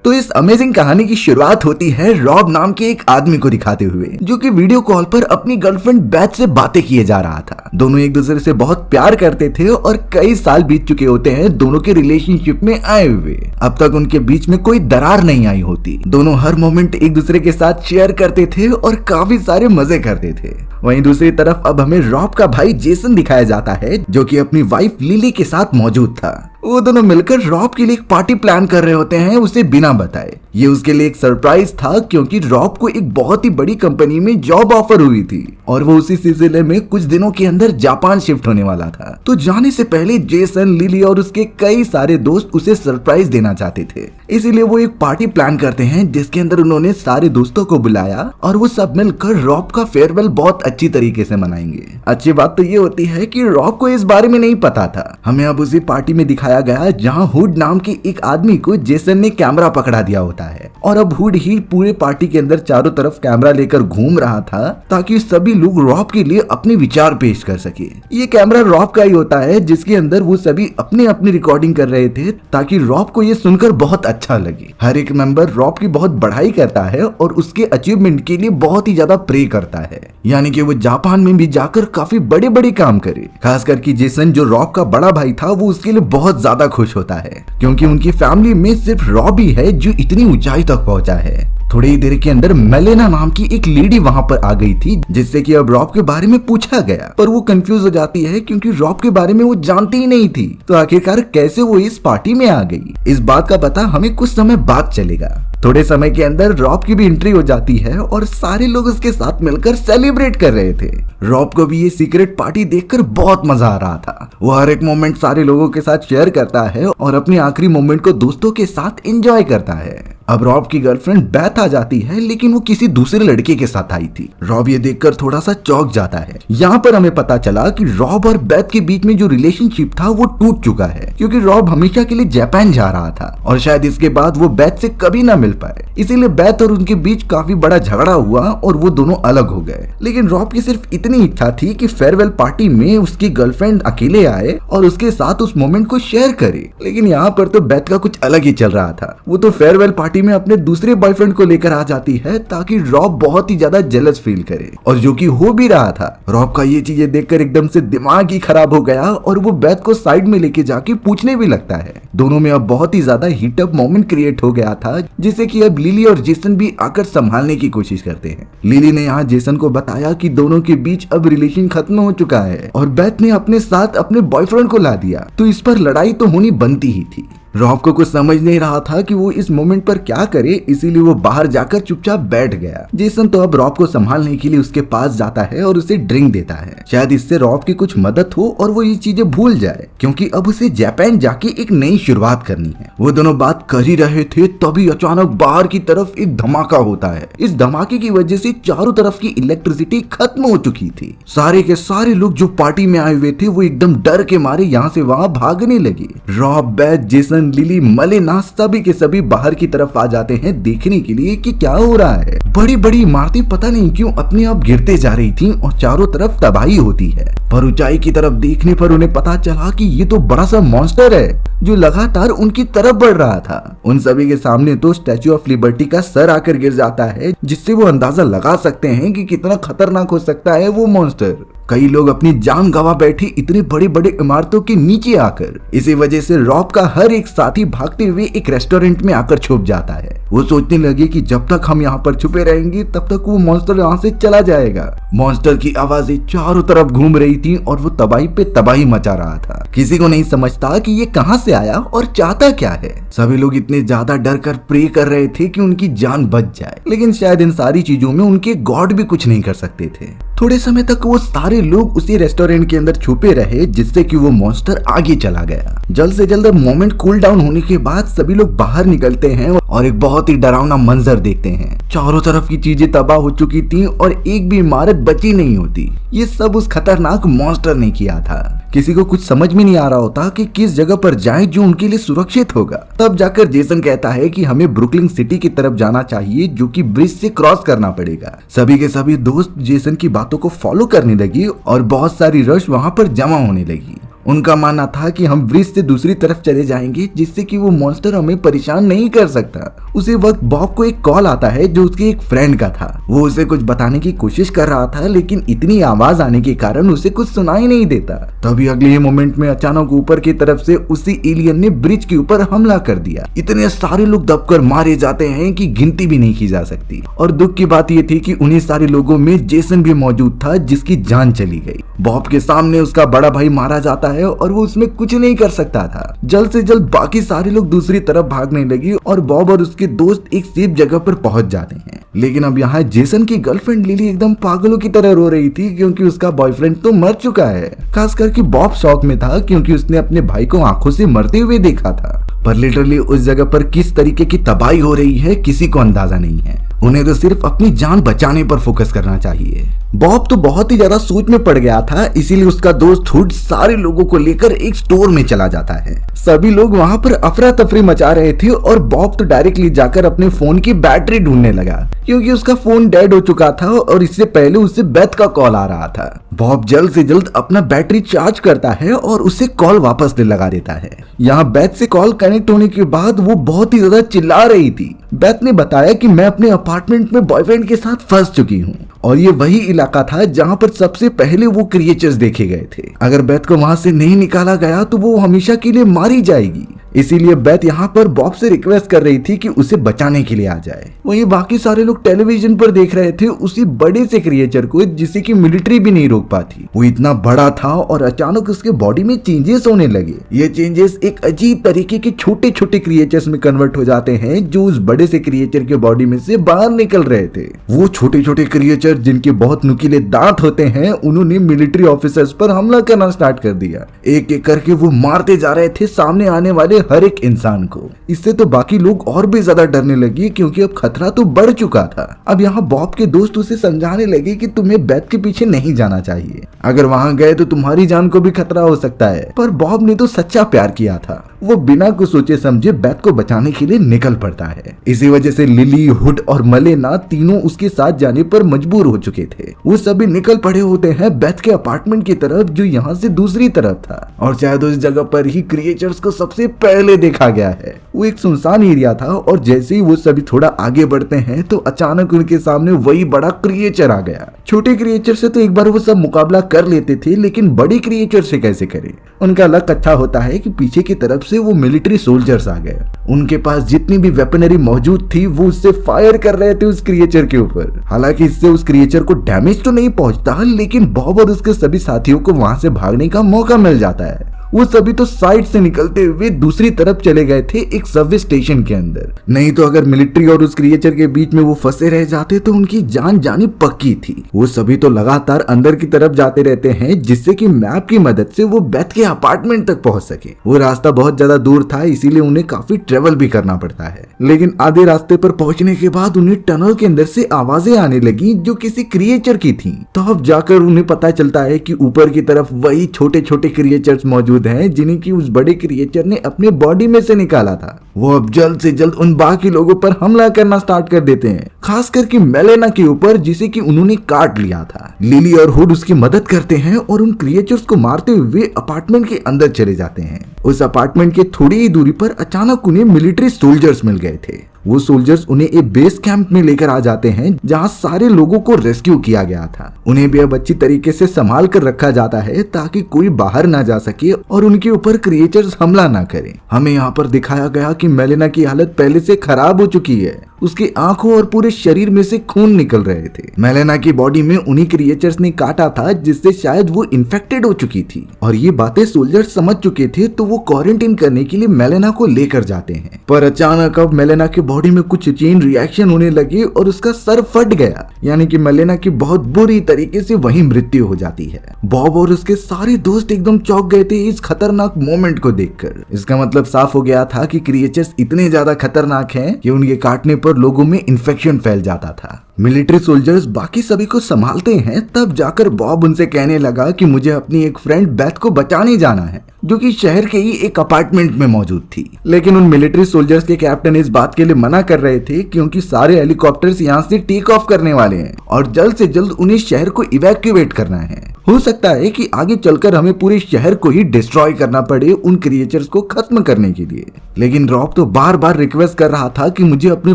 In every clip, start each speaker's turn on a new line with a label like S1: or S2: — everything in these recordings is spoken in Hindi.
S1: तो इस अमेजिंग कहानी की शुरुआत होती है रॉब नाम के एक आदमी को दिखाते हुए, जो कि वीडियो कॉल पर अपनी गर्लफ्रेंड बेथ से बातें किए जा रहा था। दोनों एक दूसरे से बहुत प्यार करते थे और कई साल बीत चुके होते हैं दोनों के रिलेशनशिप में आए हुए। अब तक उनके बीच में कोई दरार नहीं आई होती। दोनों हर मोमेंट एक दूसरे के साथ शेयर करते थे और काफी सारे मजे करते थे। वहीं दूसरी तरफ अब हमें रॉब का भाई जेसन दिखाया जाता है, जो कि अपनी वाइफ लिली के साथ मौजूद था। वो दोनों मिलकर रॉब के लिए एक पार्टी प्लान कर रहे होते हैं उसे बिना बताए। ये उसके लिए एक सरप्राइज था, क्योंकि रॉब को एक बहुत ही बड़ी कंपनी में जॉब ऑफर हुई थी और वो उसी सिलसिले में कुछ दिनों के अंदर जापान शिफ्ट होने वाला था। तो जाने से पहले जेसन, लिली और उसके कई सारे दोस्त उसे सरप्राइज देना चाहते थे। इसीलिए वो एक पार्टी प्लान करते हैं जिसके अंदर उन्होंने सारे दोस्तों को बुलाया और वो सब मिलकर रॉब का फेयरवेल बहुत अच्छी तरीके से मनाएंगे। अच्छी बात तो ये होती है कि रॉब को इस बारे में नहीं पता था। हमें अब उसी पार्टी में दिखाया गया जहां हुड नाम के एक आदमी को जेसन ने कैमरा पकड़ा दिया होता है और अब हुड ही पूरे पार्टी के अंदर चारों तरफ कैमरा लेकर घूम रहा था ताकि सभी लोग रॉब के लिए अपने विचार पेश कर सके। ये कैमरा रॉब का ही होता है, जिसके अंदर वो सभी अपनी अपनी रिकॉर्डिंग कर रहे थे ताकि रॉब को ये सुनकर बहुत अच्छा लगे। हर एक मेंबर रॉब की बहुत बढ़ाई करता है और उसके अचीवमेंट के लिए बहुत ही ज्यादा प्रे करता है, यानी कि वो जापान में भी जाकर काफी बड़े बड़े काम करे। खास करके जेसन, जो रॉब का बड़ा भाई था, वो उसके लिए बहुत ज्यादा खुश होता है क्योंकि उनकी फैमिली में सिर्फ रॉब ही है जो इतनी ऊंचाई तक पहुंचा है। थोड़ी ही देर के अंदर मेलेना नाम की एक लेडी वहां पर आ गई थी, जिससे कि अब रॉब के बारे में पूछा गया, पर वो कंफ्यूज हो जाती है क्योंकि रॉब के बारे में वो जानती ही नहीं थी। तो आखिरकार कैसे वो इस पार्टी में आ गई, इस बात का पता हमें कुछ समय बाद चलेगा। थोड़े समय के अंदर रॉब की भी एंट्री हो जाती है और सारे लोग उसके साथ मिलकर सेलिब्रेट कर रहे थे। रॉब को भी ये सीक्रेट पार्टी देखकर बहुत मजा आ रहा था। वो हर एक मोमेंट सारे लोगों के साथ शेयर करता है और अपने आखिरी मोमेंट को दोस्तों के साथ एंजॉय करता है। अब रॉब की गर्लफ्रेंड बेथ आ जाती है, लेकिन वो किसी दूसरे लड़के के साथ आई थी। रॉब ये देखकर थोड़ा सा चौंक जाता है। यहाँ पर हमें पता चला कि रॉब और बेथ के बीच में जो रिलेशनशिप था वो टूट चुका है, क्योंकि रॉब हमेशा के लिए जापान जा रहा था और शायद इसके बाद वो बेथ से कभी ना मिल पाए। इसीलिए बेथ और उनके बीच काफी बड़ा झगड़ा हुआ और वो दोनों अलग हो गए। लेकिन रॉब की सिर्फ इतनी इच्छा थी कि फेयरवेल पार्टी में उसकी गर्लफ्रेंड अकेले आए और उसके साथ उस मोमेंट को शेयर करे। लेकिन यहाँ पर तो बेथ का कुछ अलग ही चल रहा था। वो तो फेयरवेल पार्टी में अपने दूसरे बॉयफ्रेंड को लेकर आ जाती है ताकि रॉब बहुत ही ज्यादा जेलस फील करे, और जो कि हो भी रहा था। रॉब का ये चीजें देखकर एकदम से दिमाग ही खराब हो गया और वो बेथ को साइड में लेके जाके पूछने भी लगता है। दोनों में अब बहुत ही ज्यादा हीटअप मोमेंट क्रिएट हो गया था, जिसे कि अब लिली और जेसन भी आकर संभालने की कोशिश करते हैं। लिली ने यहाँ जेसन को बताया कि दोनों के बीच अब रिलेशन खत्म हो चुका है और बेथ ने अपने साथ अपने बॉयफ्रेंड को ला दिया, तो इस पर लड़ाई तो होनी बनती ही थी। रॉब को कुछ समझ नहीं रहा था कि वो इस मोमेंट पर क्या करे, इसीलिए वो बाहर जाकर चुपचाप बैठ गया। जेसन तो अब रॉब को संभालने के लिए उसके पास जाता है और उसे ड्रिंक देता है, शायद इससे रॉब की कुछ मदद हो और वो ये चीजें भूल जाए, क्योंकि अब उसे जापान जाके एक नई शुरुआत करनी है। वो दोनों बात कर ही रहे थे तभी अचानक बाहर की तरफ एक धमाका होता है। इस धमाके की वजह से चारों तरफ की इलेक्ट्रिसिटी खत्म हो चुकी थी। सारे के सारे लोग जो पार्टी में आए हुए थे वो एकदम डर के मारे यहाँ से वहाँ भागने लगे। Rob, Beth, Jason, Lily, Melena सभी के सभी बाहर की तरफ आ जाते हैं देखने के लिए कि क्या हो रहा है। बड़ी बड़ी इमारतें पता नहीं क्यों अपने आप गिरते जा रही थी और चारों तरफ तबाही होती है, पर ऊंचाई की तरफ देखने पर उन्हें पता चला कि ये तो बड़ा सा मॉन्स्टर है जो लगातार उनकी तरफ बढ़ रहा था। उन सभी के सामने तो स्टैच्यू ऑफ लिबर्टी का सर आकर गिर जाता है, जिससे वो अंदाजा लगा सकते हैं कि कितना खतरनाक हो सकता है वो मॉन्स्टर। कई लोग अपनी जान गंवा बैठे इतने बड़े बड़े इमारतों के नीचे आकर। इसी वजह से रॉब का हर एक साथी भागते हुए एक रेस्टोरेंट में आकर छुप जाता है। वो सोचने लगे कि जब तक हम यहाँ पर छुपे रहेंगे तब तक वो मॉन्स्टर यहाँ से चला जाएगा। मॉन्स्टर की आवाजें चारों तरफ घूम रही थी और वो तबाही पे तबाही मचा रहा था। किसी को नहीं समझता कि ये कहाँ से आया और चाहता क्या है। सभी लोग इतने ज्यादा डर कर प्रे कर रहे थे कि उनकी जान बच जाए, लेकिन शायद इन सारी चीजों में उनके गॉड भी कुछ नहीं कर सकते थे। थोड़े समय तक वो सारे लोग उसी रेस्टोरेंट के अंदर छुपे रहे, जिससे कि वो मॉन्स्टर आगे चला गया। जल्द से जल्द मोमेंट कूल डाउन होने के बाद सभी लोग बाहर निकलते हैं और एक बहुत ही डरावना मंजर देखते हैं। चारों तरफ की चीजें तबाह हो चुकी थी और एक भी इमारत बची नहीं होती। ये सब उस खतरनाक मॉन्स्टर ने किया था। किसी को कुछ समझ में नहीं आ रहा होता कि किस जगह पर जाएं जो उनके लिए सुरक्षित होगा। तब जाकर जेसन कहता है कि हमें ब्रुकलिन सिटी की तरफ जाना चाहिए, जो कि ब्रिज से क्रॉस करना पड़ेगा। सभी के सभी दोस्त जेसन की बातों को फॉलो करने लगी और बहुत सारी रश वहां पर जमा होने लगी। उनका मानना था कि हम ब्रिज से दूसरी तरफ चले जाएंगे जिससे कि वो मॉन्स्टर हमें परेशान नहीं कर सकता। उसी वक्त बॉब को एक कॉल आता है जो उसके एक फ्रेंड का था। वो उसे कुछ बताने की कोशिश कर रहा था लेकिन इतनी आवाज आने के कारण उसे कुछ सुनाई नहीं देता। तभी अगले ही मोमेंट में अचानक ऊपर की तरफ से उसी एलियन ने ब्रिज के ऊपर हमला कर दिया। इतने सारे लोग दबकर मारे जाते हैं कि गिनती भी नहीं की जा सकती। और दुख की बात यह थी कि उन्हीं सारे लोगों में जेसन भी मौजूद था जिसकी जान चली गई। बॉब के सामने उसका बड़ा भाई मारा जाता है और वो उसमें कुछ नहीं कर सकता था। जल्द से जल्द बाकी सारे लोग दूसरी तरफ भागने लगे और बॉब और उसके दोस्त एक सेफ जगह पर पहुंच जाते हैं। लेकिन अब यहाँ जेसन की गर्लफ्रेंड लिली एकदम पागलों की तरह रो रही थी क्योंकि उसका बॉयफ्रेंड तो मर चुका है। खास करके बॉब शॉक में था क्योंकि उसने अपने भाई को आंखों से मरते हुए देखा था। पर लिटरली उस जगह पर किस तरीके की तबाही हो रही है किसी को अंदाजा नहीं है। उन्हें तो सिर्फ अपनी जान बचाने पर फोकस करना चाहिए। बॉब तो बहुत ही ज्यादा सोच में पड़ गया था, इसीलिए उसका दोस्त हुड सारे लोगों को लेकर एक स्टोर में चला जाता है। सभी लोग वहां पर अफरा तफरी मचा रहे थे और बॉब तो डायरेक्टली जाकर अपने फोन की बैटरी ढूंढने लगा क्योंकि उसका फोन डेड हो चुका था और इससे पहले उसे बेथ का कॉल आ रहा था। बॉब जल्द से जल्द अपना बैटरी चार्ज करता है और उसे कॉल वापस लगा देता है। यहाँ बेथ से कॉल कनेक्ट होने के बाद वो बहुत ही ज्यादा चिल्ला रही थी। बेथ ने बताया कि मैं अपने अपार्टमेंट में बॉयफ्रेंड के साथ फंस चुकी हूँ और ये वही इलाका था जहाँ पर सबसे पहले वो क्रिएचर्स देखे गए थे। अगर बेथ को वहां से नहीं निकाला गया तो वो हमेशा के लिए मारी जाएगी। इसीलिए बेथ यहाँ पर बॉब से रिक्वेस्ट कर रही थी कि उसे बचाने के लिए आ जाए। वहीं बाकी सारे लोग टेलीविजन पर देख रहे थे उसी बड़े से क्रिएचर को जिसे कि मिलिट्री भी नहीं रोक पाती। वो इतना बड़ा था और अचानक उसके बॉडी में चेंजेस होने लगे। ये चेंजेस एक अजीब तरीके के छोटे छोटे क्रिएचर्स में कन्वर्ट हो जाते हैं जो उस बड़े से क्रिएचर के बॉडी में से बाहर निकल रहे थे। वो छोटे छोटे क्रिएचर जिनके बहुत नुकीले दांत होते हैं उन्होंने मिलिट्री ऑफिसर्स पर हमला करना स्टार्ट कर दिया। एक एक करके वो मारते जा रहे थे सामने आने वाले हर एक इंसान को। इससे तो बाकी लोग और भी ज्यादा डरने लगे क्योंकि अब खतरा तो बढ़ चुका था। अब यहाँ बॉब के दोस्त उसे समझाने लगे कि तुम्हें बेथ के पीछे नहीं जाना चाहिए, अगर वहां गए तो तुम्हारी जान को भी खतरा हो सकता है। पर बॉब ने तो सच्चा प्यार किया था। वो बिना कुछ सोचे समझे बेथ को बचाने के लिए निकल पड़ता है। इसी वजह से लिली, हुड और मलेना तीनों उसके साथ जाने पर मजबूर हो चुके थे। वो सभी निकल पड़े होते हैं बेथ के अपार्टमेंट की तरफ जो यहाँ से दूसरी तरफ था और शायद उस जगह पर ही क्रिएचर्स को सबसे पहले देखा गया है। वो एक सुनसान एरिया था और जैसे ही वो सभी थोड़ा आगे बढ़ते हैं तो अचानक उनके सामने वही बड़ा क्रिएचर आ गया। छोटे क्रिएचर से तो एक बार वो सब मुकाबला कर लेते थे लेकिन बड़ी क्रिएचर से कैसे करें। उनका लक अच्छा होता है कि पीछे की तरफ से वो मिलिट्री सोल्जर्स आ गए। उनके पास जितनी भी वेपनरी मौजूद थी वो उससे फायर कर रहे थे उस क्रिएचर के ऊपर। हालांकि इससे उस क्रिएचर को डैमेज तो नहीं पहुंचता लेकिन बॉब और उसके सभी साथियों को वहां से भागने का मौका मिल जाता है। वो सभी तो साइड से निकलते हुए दूसरी तरफ चले गए थे एक सबवे स्टेशन के अंदर। नहीं तो अगर मिलिट्री और उस क्रिएचर के बीच में वो फंसे रह जाते तो उनकी जान जानी पक्की थी। वो सभी तो लगातार अंदर की तरफ जाते रहते हैं जिससे कि मैप की मदद से वो बेथ के अपार्टमेंट तक पहुंच सके। वो रास्ता बहुत ज्यादा दूर था इसीलिए उन्हें काफी ट्रेवल भी करना पड़ता है। लेकिन आधे रास्ते पर पहुंचने के बाद उन्हें टनल के अंदर से आवाजें आने लगी जो किसी क्रिएचर की थी। तो अब जाकर उन्हें पता चलता है कि ऊपर की तरफ वही छोटे छोटे क्रिएचर्स मौजूद हैं जिन्हें कि उस बड़े क्रिएचर ने अपने बॉडी में से निकाला था। वो अब जल्द से जल्द उन बाकी लोगों पर हमला करना स्टार्ट कर देते हैं, खास करके मेलेना के ऊपर जिसे कि उन्होंने काट लिया था। लिली और हुड उसकी मदद करते हैं और उन क्रिएचर्स को मारते हुए अपार्टमेंट के अंदर चले जाते हैं। उस अपार्टमेंट के थोड़ी ही दूरी पर अचानक उन्हें मिलिट्री सोल्जर्स मिल गए थे। वो सोल्जर्स उन्हें एक बेस कैंप में लेकर आ जाते हैं जहां सारे लोगों को रेस्क्यू किया गया था। उन्हें भी अब अच्छी तरीके से संभाल कर रखा जाता है ताकि कोई बाहर ना जा सके और उनके ऊपर क्रिएचर्स हमला ना करें। हमें यहाँ पर दिखाया गया कि मेलेना की हालत पहले से खराब हो चुकी है। उसकी आंखों और पूरे शरीर में से खून निकल रहे थे। मेलेना की बॉडी में उन्हीं क्रिएचर्स ने काटा था जिससे शायद वो इन्फेक्टेड हो चुकी थी और ये बातें सोल्जर्स समझ चुके थे तो वो क्वारंटाइन करने के लिए मेलेना को लेकर जाते हैं। पर अचानक अब मेलेना के बॉडी में कुछ चेन रिएक्शन होने लगे और उसका सर फट गया, यानी कि मेलेना की बहुत बुरी तरीके से वहीं मृत्यु हो जाती है। बॉब और उसके सारे दोस्त एकदम चौंक गए थे इस खतरनाक मोमेंट को देखकर। इसका मतलब साफ हो गया था कि क्रिएचर्स इतने ज्यादा खतरनाक हैं कि उनके काटने पर लोगों में इन्फेक्शन फैल जाता था। मिलिट्री सोल्जर्स बाकी सभी को संभालते हैं, तब जाकर बॉब उनसे कहने लगा कि मुझे अपनी एक फ्रेंड बेथ को बचाने जाना है, जो कि शहर के ही एक अपार्टमेंट में मौजूद थी। लेकिन उन मिलिट्री सोल्जर्स के कैप्टन इस बात के लिए मना कर रहे थे क्योंकि सारे हेलीकॉप्टर्स यहाँ से टेक ऑफ करने वाले हैं और जल्द से जल्द उन्हें शहर को इवैक्यूएट करना है। हो सकता है कि आगे चलकर हमें पूरे शहर को ही डिस्ट्रॉय करना पड़े उन क्रिएचर्स को खत्म करने के लिए। लेकिन रॉब तो बार बार रिक्वेस्ट कर रहा था कि मुझे अपनी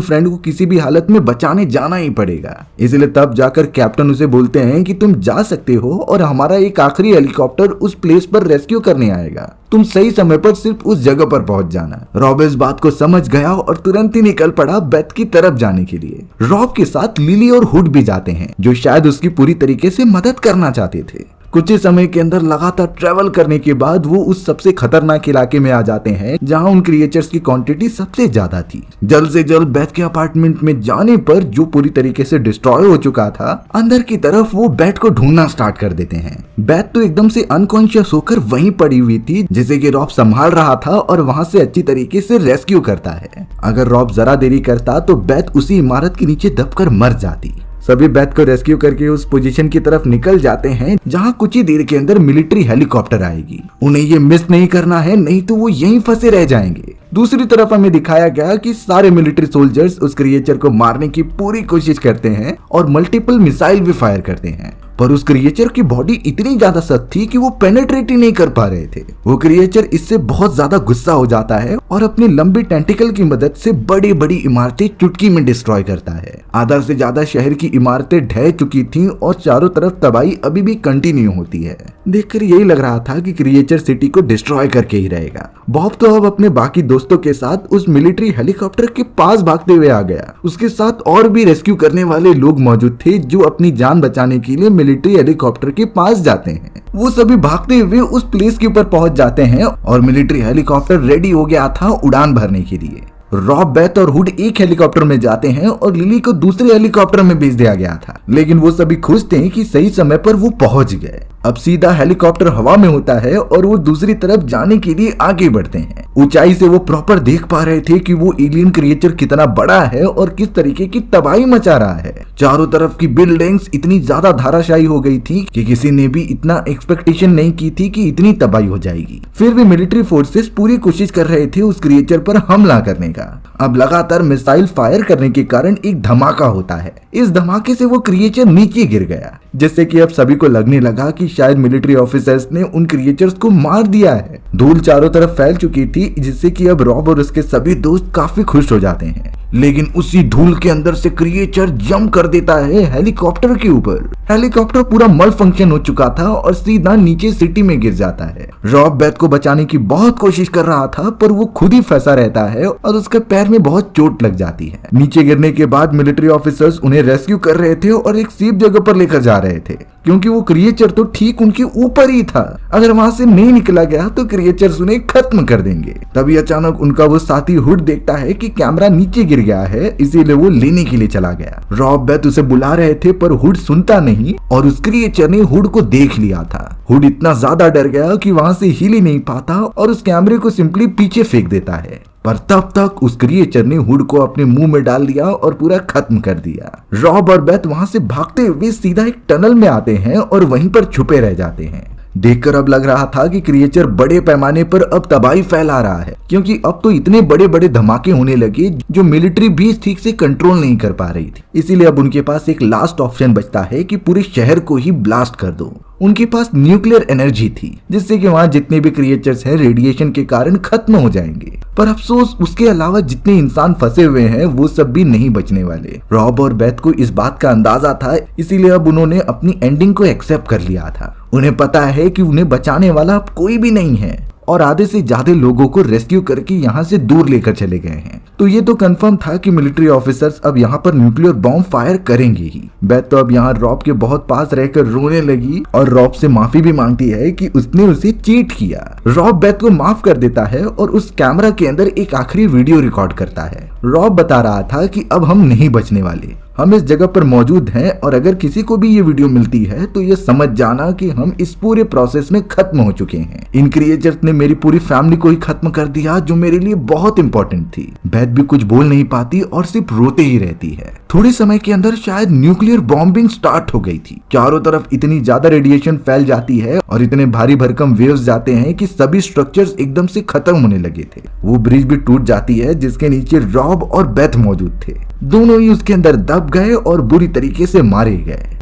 S1: फ्रेंड को किसी भी हालत में बचाने जाना ही पड़ेगा। इसलिए तब जाकर कैप्टन उसे बोलते हैं कि तुम जा सकते हो और हमारा एक आखिरी हेलीकॉप्टर उस प्लेस पर रेस्क्यू करने आएगा, तुम सही समय पर सिर्फ उस जगह पर पहुंच जाना। रॉब इस बात को समझ गया और तुरंत ही निकल पड़ा बेथ की तरफ जाने के लिए। रॉब के साथ लिली और हुड भी जाते हैं, जो शायद उसकी पूरी तरीके से मदद करना चाहते थे। कुछ ही समय के अंदर लगातार ट्रेवल करने के बाद वो उस सबसे खतरनाक इलाके में आ जाते हैं जहां उन क्रिएचर्स की क्वांटिटी सबसे ज्यादा थी। जल्द से जल्द बेथ के अपार्टमेंट में जाने पर, जो पूरी तरीके से डिस्ट्रॉय हो चुका था, अंदर की तरफ वो बेथ को ढूंढना स्टार्ट कर देते हैं। बेथ तो एकदम से अनकॉन्शियस होकर वहीं पड़ी हुई थी, जिसे कि रॉब संभाल रहा था और वहां से अच्छी तरीके से रेस्क्यू करता है। अगर रॉब जरा देरी करता तो बेथ उसी इमारत के नीचे दबकर मर जाती। सभी बेथ को रेस्क्यू करके उस पोजीशन की तरफ निकल जाते हैं जहां कुछ ही देर के अंदर मिलिट्री हेलीकॉप्टर आएगी। उन्हें ये मिस नहीं करना है, नहीं तो वो यहीं फंसे रह जाएंगे। दूसरी तरफ हमें दिखाया गया कि सारे मिलिट्री सोल्जर्स उस क्रिएचर को मारने की पूरी कोशिश करते हैं और मल्टीपल मिसाइल भी फायर करते हैं, पर उस क्रिएचर की बॉडी इतनी ज्यादा सख्त थी कि वो पेनेट्रेट ही नहीं कर पा रहे थे। वो क्रिएचर इससे बहुत ज्यादा गुस्सा हो जाता है और अपनी लंबी टेंटिकल की मदद से बड़ी बड़ी इमारतें चुटकी में डिस्ट्रॉय करता है। आधा से ज्यादा शहर की इमारतें ढह चुकी थीं और चारों तरफ तबाही अभी भी कंटिन्यू होती है। देखकर यही लग रहा था कि क्रिएचर सिटी को डिस्ट्रॉय करके ही रहेगा। बॉब तो अब अपने बाकी दोस्तों के साथ उस मिलिट्री हेलीकॉप्टर के पास भागते हुए आ गया। उसके साथ और भी रेस्क्यू करने वाले लोग मौजूद थे, जो अपनी जान बचाने के लिए मिलिट्री हेलीकॉप्टर के पास जाते हैं। वो सभी भागते हुए उस प्लेस के ऊपर पहुंच जाते हैं और मिलिट्री हेलीकॉप्टर रेडी हो गया था उड़ान भरने के लिए। रॉब, बेथ और हुड एक हेलीकॉप्टर में जाते हैं और लिली को दूसरे हेलीकॉप्टर में भेज दिया गया था, लेकिन वो सभी खुश थे कि सही समय पर वो पहुंच गए। अब सीधा हेलीकॉप्टर हवा में होता है और वो दूसरी तरफ जाने के लिए आगे बढ़ते हैं। ऊंचाई से वो प्रॉपर देख पा रहे थे कि वो एलियन क्रिएचर कितना बड़ा है और किस तरीके की तबाही मचा रहा है। चारों तरफ की बिल्डिंग्स इतनी ज्यादा धाराशायी हो गई थी कि किसी ने भी इतना एक्सपेक्टेशन नहीं की थी कि इतनी तबाही हो जाएगी। फिर भी मिलिट्री फोर्सेस पूरी कोशिश कर रहे थे उस क्रिएचर पर हमला करने का। अब लगातार मिसाइल फायर करने के कारण एक धमाका होता है। इस धमाके से वो क्रिएचर नीचे गिर गया, जिससे कि अब सभी को लगने लगा कि शायद मिलिट्री ऑफिसर्स ने उन क्रिएचर्स को मार दिया है। धूल चारों तरफ फैल चुकी थी, जिससे कि अब रॉब और उसके सभी दोस्त काफी खुश हो जाते हैं। लेकिन उसी धूल के अंदर से क्रिएचर जंप कर देता है हेलीकॉप्टर के ऊपर। हेलीकॉप्टर पूरा मल फंक्शन हो चुका था और सीधा नीचे सिटी में गिर जाता है। रॉब बेथ को बचाने की बहुत कोशिश कर रहा था, पर वो खुद ही फंसा रहता है और उसके पैर में बहुत चोट लग जाती है। नीचे गिरने के बाद मिलिट्री ऑफिसर्स उन्हें रेस्क्यू कर रहे थे और एक सेफ जगह पर लेकर जा रहे थे, क्योंकि वो क्रिएचर तो ठीक उनके ऊपर ही था। अगर वहां से नहीं निकला गया तो क्रिएचर्स उन्हें खत्म कर देंगे। तभी अचानक उनका वो साथी हुड देखता है कि कैमरा नीचे गिर गया है, इसीलिए वो लेने के लिए चला गया। रॉब, बेथ उसे बुला रहे थे, पर हुड सुनता नहीं और उस क्रिएचर ने हुड को देख लिया था। हुड इतना ज्यादा डर गया कि वहां से हिल ही नहीं पाता और उस कैमरे को सिंपली पीछे फेंक देता है। पर तब तक उस क्रिएचर ने हुड को अपने मुंह में डाल दिया और पूरा खत्म कर दिया। रॉब और बेथ वहां से भागते हुए सीधा एक टनल में आते हैं और वहीं पर छुपे रह जाते हैं। देखकर अब लग रहा था कि क्रिएचर बड़े पैमाने पर अब तबाही फैला रहा है, क्योंकि अब तो इतने बड़े बड़े धमाके होने लगे जो मिलिट्री भी ठीक से कंट्रोल नहीं कर पा रही थी। इसीलिए अब उनके पास एक लास्ट ऑप्शन बचता है कि पूरे शहर को ही ब्लास्ट कर दो। उनके पास न्यूक्लियर एनर्जी थी, जिससे कि वहां जितने भी क्रिएचर्स हैं रेडिएशन के कारण खत्म हो जाएंगे। पर अफसोस, उसके अलावा जितने इंसान फंसे हुए हैं वो सब भी नहीं बचने वाले। रॉब और बेथ को इस बात का अंदाजा था, इसीलिए अब उन्होंने अपनी एंडिंग को एक्सेप्ट कर लिया था। उन्हें पता है कि उन्हें बचाने वाला अब कोई भी नहीं है और आधे से ज्यादा लोगों को रेस्क्यू करके यहाँ से दूर लेकर चले गए हैं। तो ये तो कंफर्म था कि मिलिट्री ऑफिसर्स अब यहाँ पर न्यूक्लियर बॉम्ब फायर करेंगे ही। बेथ तो अब यहाँ रॉब के बहुत पास रहकर रोने लगी और रॉब से माफी भी मांगती है कि उसने उसे चीट किया। रॉब बेथ को माफ कर देता है और उस कैमरा के अंदर एक आखिरी वीडियो रिकॉर्ड करता है। रॉब बता रहा था कि अब हम नहीं बचने वाले, हम इस जगह पर मौजूद हैं और अगर किसी को भी ये वीडियो मिलती है तो ये समझ जाना कि हम इस पूरे प्रोसेस में खत्म हो चुके हैं। इन क्रिएचर्स ने मेरी पूरी फैमिली को ही खत्म कर दिया, जो मेरे लिए बहुत इंपॉर्टेंट थी। बेथ भी कुछ बोल नहीं पाती और सिर्फ रोते ही रहती है। थोड़े समय के अंदर शायद न्यूक्लियर बॉम्बिंग स्टार्ट हो गई थी। चारों तरफ इतनी ज्यादा रेडिएशन फैल जाती है और इतने भारी भरकम वेव्स जाते हैं कि सभी स्ट्रक्चर्स एकदम से खत्म होने लगे थे। वो ब्रिज भी टूट जाती है जिसके नीचे रॉब और बेथ मौजूद थे। दोनों ही उसके अंदर दब गए और बुरी तरीके से मारे गए।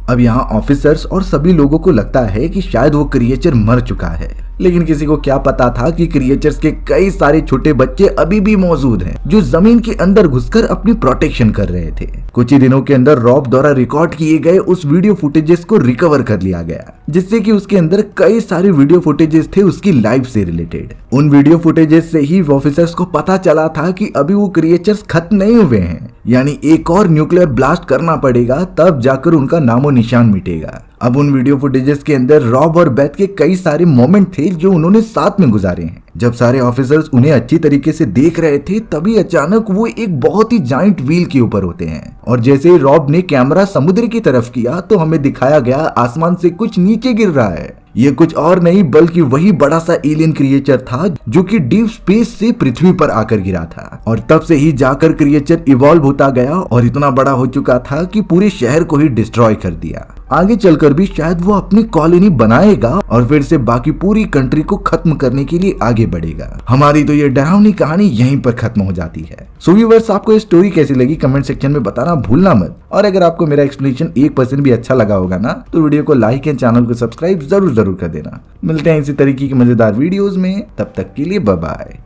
S1: अब यहाँ ऑफिसर्स और सभी लोगों को लगता है कि शायद वो क्रिएचर मर चुका है, लेकिन किसी को क्या पता था कि क्रिएचर्स के कई सारे छोटे बच्चे अभी भी मौजूद हैं जो जमीन के अंदर घुसकर अपनी प्रोटेक्शन कर रहे थे। कुछ ही दिनों के अंदर रॉब द्वारा रिकॉर्ड किए गए उस वीडियो फुटेजेस को रिकवर कर लिया गया, जिससे कि उसके अंदर कई सारे वीडियो फुटेजेस थे उसकी लाइफ से रिलेटेड। उन वीडियो फुटेजेस से ही ऑफिसर्स को पता चला था कि अभी वो क्रिएचर्स खत्म नहीं हुए हैं, यानी एक और न्यूक्लियर ब्लास्ट करना पड़ेगा तब जाकर उनका नामो निशान मिटेगा। अब उन वीडियो फुटेजेस के अंदर रॉब और बेथ के कई सारे मोमेंट थे जो उन्होंने साथ में गुजारे हैं। जब सारे ऑफिसर्स उन्हें अच्छी तरीके से देख रहे थे तभी अचानक वो एक बहुत ही जाइंट व्हील के ऊपर होते हैं और जैसे ही रॉब ने कैमरा समुद्र की तरफ किया तो हमें दिखाया गया आसमान से कुछ नीचे गिर रहा है। ये कुछ और नहीं बल्कि वही बड़ा सा एलियन क्रिएचर था जो कि डीप स्पेस से पृथ्वी पर आकर गिरा था और तब से ही जाकर क्रिएचर इवॉल्व होता गया और इतना बड़ा हो चुका था कि पूरे शहर को ही डिस्ट्रॉय कर दिया। आगे चलकर भी शायद वो अपनी कॉलोनी बनाएगा और फिर से बाकी पूरी कंट्री को खत्म करने के लिए आगे बढ़ेगा। हमारी तो ये डरावनी कहानी यहीं पर खत्म हो जाती है। सो व्यूअर्स, आपको ये स्टोरी कैसी लगी कमेंट सेक्शन में बताना भूलना मत। और अगर आपको मेरा एक्सप्लेनेशन 1% भी अच्छा लगा होगा ना तो वीडियो को लाइक एंड चैनल को सब्सक्राइब जरूर कर देना। मिलते हैं इसी तरीके की मजेदार वीडियोस में, तब तक के लिए बाय बाय।